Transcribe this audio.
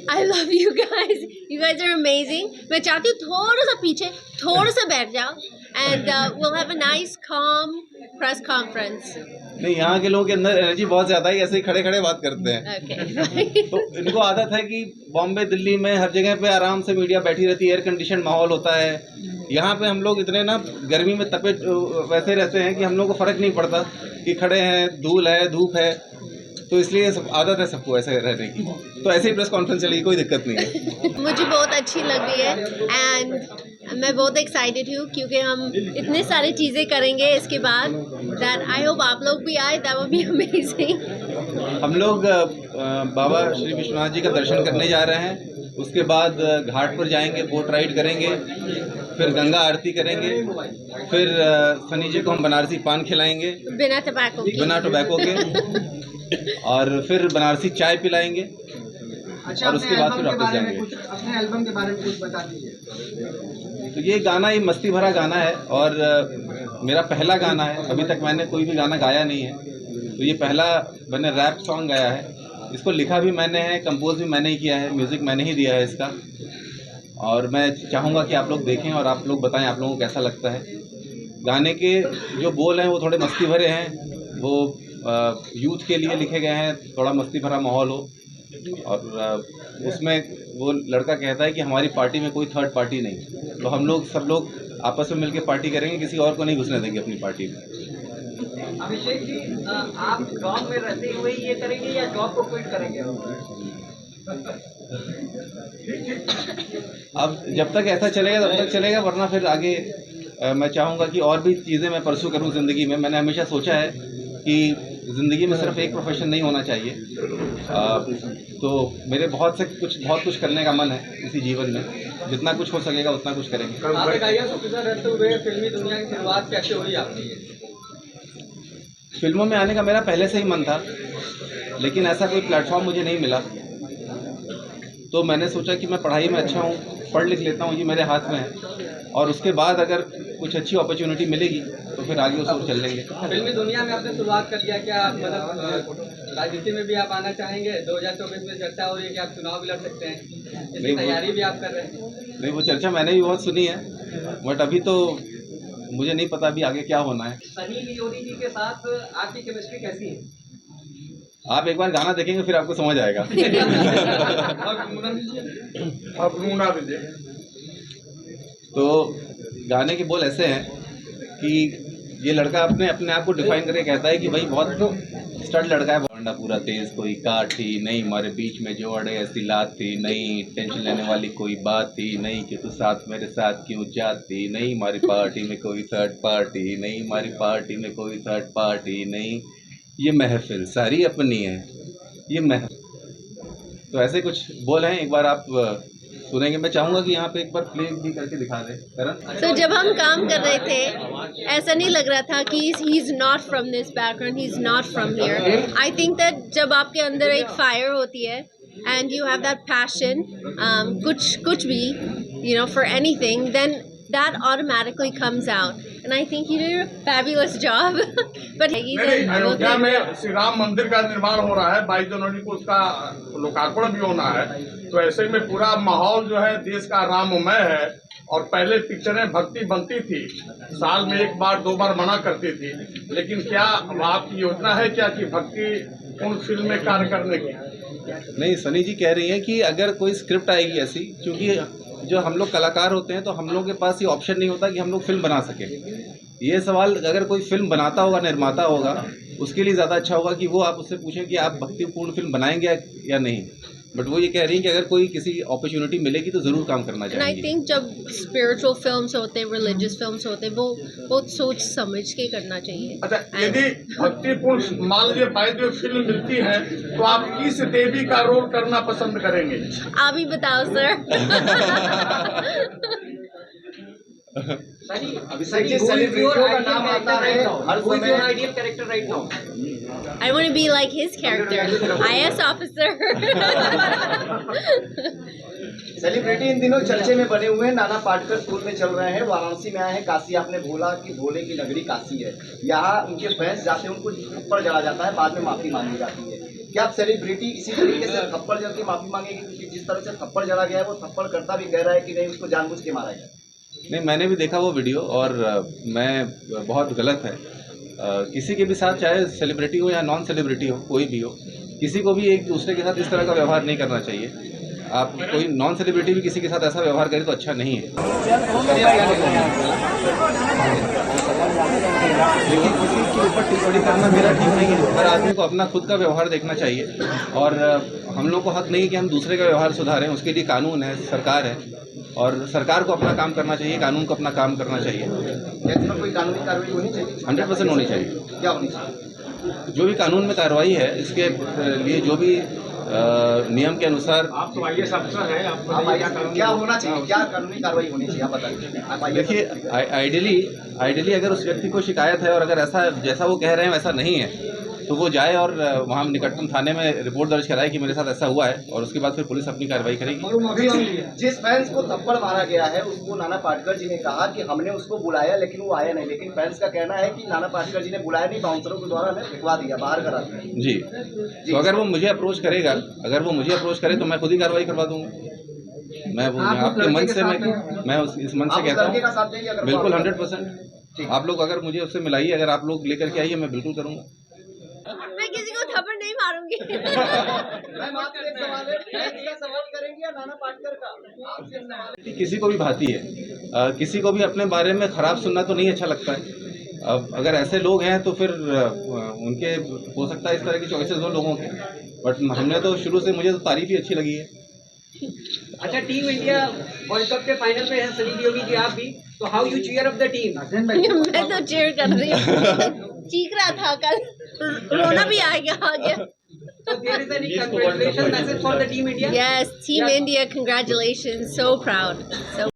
I love you guys. You guys are amazing. मैं चाहती हूँ थोड़ा सा पीछे, थोड़ा सा बैठ जाओ, and we'll have a nice, calm press conference. नहीं, यहाँ के लोगों के अंदर एनर्जी बहुत ज्यादा है, ऐसे ही खड़े खड़े बात करते हैं। Okay. तो इनको आदत है कि बॉम्बे दिल्ली में हर जगह पे आराम से मीडिया बैठी रहती है, एयर कंडीशन माहौल होता है। यहाँ पे हम लोग इतने ना गर्मी में तपे वैसे रहते हैं कि हम लोगों को फर्क नहीं पड़ता कि खड़े हैं, धूल है, धूप है, तो इसलिए सब आदत है सबको ऐसे रहने की। तो ऐसे ही प्रेस कॉन्फ्रेंस चलेगी, कोई दिक्कत नहीं है। मुझे बहुत अच्छी लग रही है एंड मैं बहुत एक्साइटेड हूँ क्योंकि हम इतने सारी चीज़ें करेंगे इसके बाद, दैट आई होप आप लोग भी आए, दैट विल बी अमेजिंग। हम लोग बाबा श्री विश्वनाथ जी का दर्शन करने जा रहे हैं, उसके बाद घाट पर जाएंगे, बोट राइड करेंगे, फिर गंगा आरती करेंगे, फिर शनि जी को हम बनारसी पान खिलाएंगे बिना टोबैको के और फिर बनारसी चाय पिलाएंगे। अच्छा, और उसके बाद फिर वापस जाएंगे। अपने एल्बम के बारे में कुछ बता दीजिए। तो ये गाना ये मस्ती भरा गाना है और मेरा पहला गाना है, अभी तक मैंने कोई भी गाना गाया नहीं है, तो ये पहला मैंने रैप सॉन्ग गाया है। इसको लिखा भी मैंने है, कंपोज भी मैंने ही किया है, म्यूज़िक मैंने ही दिया है इसका। और मैं चाहूँगा कि आप लोग देखें और आप लोग बताएं आप लोगों को कैसा लगता है। गाने के जो बोल हैं वो थोड़े मस्ती भरे हैं, वो यूथ के लिए लिखे गए हैं, थोड़ा मस्ती भरा माहौल हो। और उसमें वो लड़का कहता है कि हमारी पार्टी में कोई थर्ड पार्टी नहीं, तो हम लोग सब लोग आपस में मिलकर पार्टी करेंगे, किसी और को नहीं घुसने देंगे अपनी पार्टी में। अभिषेक जी, आप गांव में रहते हुए ये करेंगे या जॉब को क्विट करेंगे? अब जब तक ऐसा चलेगा तब तक चलेगा, वरना फिर आगे मैं चाहूँगा कि और भी चीज़ें मैं परस्यू करूँ ज़िंदगी में। मैंने हमेशा सोचा है कि ज़िंदगी में सिर्फ एक प्रोफेशन नहीं होना चाहिए, तो मेरे बहुत कुछ करने का मन है इसी जीवन में। जितना कुछ हो सकेगा उतना कुछ करेंगे। आप एक आईएएस ऑफिसर रहते हुए फिल्मी दुनिया की शुरुआत कैसे हुई आपकी? फिल्मों में आने का मेरा पहले से ही मन था, लेकिन ऐसा कोई प्लेटफॉर्म मुझे नहीं मिला, तो मैंने सोचा कि मैं पढ़ाई में अच्छा हूँ, पढ़ लिख लेता हूँ, ये मेरे हाथ में है, और उसके बाद अगर कुछ अच्छी अपॉर्चुनिटी मिलेगी तो फिर आगे उसको चल लेंगे। फिल्मी दुनिया में आपने शुरुआत कर दिया, क्या आप मतलब राजनीति में भी आप आना चाहेंगे? 2024 में चर्चा हो रही है कि आप चुनाव भी लड़ सकते हैं, इसकी तैयारी भी आप कर रहे हैं? नहीं, वो चर्चा मैंने भी बहुत सुनी है, बट अभी तो मुझे नहीं पता अभी आगे क्या होना है। सनी लियोनी जी के साथ आपकी केमिस्ट्री कैसी है? आप एक बार गाना देखेंगे फिर आपको समझ आएगा। तो गाने के बोल ऐसे हैं कि ये लड़का अपने आप को डिफाइन करके कहता है कि भाई बहुत स्टड लड़का है, भांडा पूरा तेज, कोई काठी नहीं, हमारे बीच में जो अड़े ऐसी लात थी नहीं, टेंशन लेने वाली कोई बात थी नहीं, कि तू साथ मेरे साथ क्यों जाती नहीं, हमारी पार्टी में कोई थर्ड पार्टी नहीं, हमारी पार्टी में कोई थर्ड पार्टी नहीं, ये महफिल सारी अपनी है, ये महफिल। तो ऐसे कुछ बोल हैं, एक बार आप सुनेंगे। मैं चाहूँगा कि यहाँ पे एक बार प्ले भी करके दिखा दें करण। So, जब हम काम कर रहे थे ऐसा नहीं लग रहा था कि he is not from this background, he is not from here. I think that जब आपके अंदर एक फायर होती है and you have that passion, कुछ भी you know for anything, then that automatically comes out, and I think you did a fabulous job. But Ayodhya में श्री राम मंदिर का निर्माण हो रहा है, 22 जनवरी को उसका लोकार्पण भी होना है, तो ऐसे में पूरा माहौल जो है देश का राममय है। और पहले पिक्चरें भक्ति बनती थी, साल में एक बार दो बार मना करती थी, लेकिन क्या आपकी योजना है क्या कि भक्ति पूर्ण फिल्म में कार्य करने की? नहीं, सनी जी कह रही हैं कि अगर कोई स्क्रिप्ट आएगी ऐसी, क्योंकि जो हम लोग कलाकार होते हैं तो हम लोगों के पास ये ऑप्शन नहीं होता कि हम लोग फिल्म बना सकें। ये सवाल अगर कोई फिल्म बनाता होगा, निर्माता होगा, उसके लिए ज़्यादा अच्छा होगा कि वो आप उससे पूछें कि आप भक्तिपूर्ण फिल्म बनाएंगे या नहीं। बट वो ये कह रही हैं कि अगर कोई किसी अपॉर्चुनिटी मिलेगी तो ज़रूर काम करना चाहिए। आई थिंक जब स्पिरिचुअल फिल्म्स होते हैं, रिलीजियस फिल्म्स होते हैं, वो बहुत सोच समझ के करना चाहिए। अच्छा, यदि भक्तिपूर्ण मान लीजिए 22 फिल्म मिलती है तो आप किस देवी का रोल करना पसंद करेंगे? आप ही बताओ सर। अभिषेक जी, सेलिब्रिटियों का नाम आता है हर समय। Ideal character right now? I want to be like his character, IS officer. Celebrity in दिनों चर्चे में बने हुए हैं, नाना पाटेकर स्कूल में चल रहे हैं, वाराणसी में आए हैं, काशी आपने बोला कि भोले की नगरी काशी है, यहाँ उनके फैंस जाते हैं, उनको ऊपर जड़ा जाता है, बाद में माफी मांगी जाती है। क्या आप सेलिब्रिटी इसी तरीके से थप्पड़ जड़ के माफी मांगेगी, क्योंकि जिस तरह से थप्पड़ जड़ा गया है वो थप्पड़ करता भी कह रहा है कि नहीं उसको जानबूझ के मारा गया? नहीं, मैंने भी देखा वो वीडियो और मैं बहुत गलत है किसी के भी साथ, चाहे सेलिब्रिटी हो या नॉन सेलिब्रिटी हो, कोई भी हो, किसी को भी एक दूसरे के साथ इस तरह का व्यवहार नहीं करना चाहिए। आप कोई नॉन सेलिब्रिटी भी किसी के साथ ऐसा व्यवहार करे तो अच्छा नहीं है। लेकिन किसी के ऊपर टिप्पणी करना मेरा ठीक नहीं है। हर आदमी को अपना खुद का व्यवहार देखना चाहिए और हम लोग को हक नहीं कि हम दूसरे का व्यवहार सुधारें। उसके लिए कानून है, सरकार है और सरकार को अपना काम करना चाहिए, कानून को अपना काम करना चाहिए। क्या इस पर कोई कानूनी कार्रवाई होनी चाहिए? 100% होनी चाहिए। क्या होनी चाहिए? जो भी कानून में कार्रवाई है, इसके लिए जो भी नियम के अनुसार आप तो आईएएस अफसर हैं, आप क्या होना चाहिए, क्या कानूनी कार्रवाई होनी चाहिए, आप बताइए। देखिए, आइडियली अगर उस व्यक्ति को शिकायत है और अगर ऐसा जैसा वो कह रहे हैं वैसा नहीं है तो वो जाए और वहाँ निकटतम थाने में रिपोर्ट दर्ज कराए कि मेरे साथ ऐसा हुआ है और उसके बाद फिर पुलिस अपनी कार्रवाई करेगी। जिस फैंस को थप्पड़ मारा गया है उसको नाना पाटेकर जी ने कहा कि हमने उसको बुलाया लेकिन वो आया नहीं, लेकिन फैंस का कहना है कि नाना पाटेकर जी ने बुलाया नहीं, बाउंसरों के द्वारा हमें भिजवा दिया, बाहर करा दिया। जी, तो अगर वो मुझे अप्रोच करेगा, अगर वो मुझे अप्रोच करे तो मैं खुद ही कार्रवाई करवा दूंगा। मैं आपके मन से मैं इस मन से कहता हूँ बिल्कुल 100%। आप लोग अगर मुझे उससे मिलाइए, अगर आप लोग लेकर के आइए, मैं बिल्कुल करूँगा। मैं किसी को थप्पड़ नहीं मारूंगी। मैम आपसे एक सवाल है, फैंस का सवाल करेंगे या नाना पाटेकर का? आपसे एक सवाल है। किसी को भी भाती है, किसी को भी अपने बारे में खराब सुनना तो नहीं अच्छा लगता है। अब अगर ऐसे लोग हैं तो फिर उनके हो सकता है इस तरह की चॉइसेस हो लोगों के, बट हमने तो शुरू से, मुझे तो तारीफ ही अच्छी लगी है। अच्छा, टीम इंडिया वर्ल्ड कप के फाइनल में है, सनी लियोनी जी आप भी, तो how you cheer up the team? मैं तो चीयर कर रही हूँ। चीख रहा था कल, रोना भी आ गया। So there is any congratulations message for the team India? Yes, Team India, congratulations, so proud. So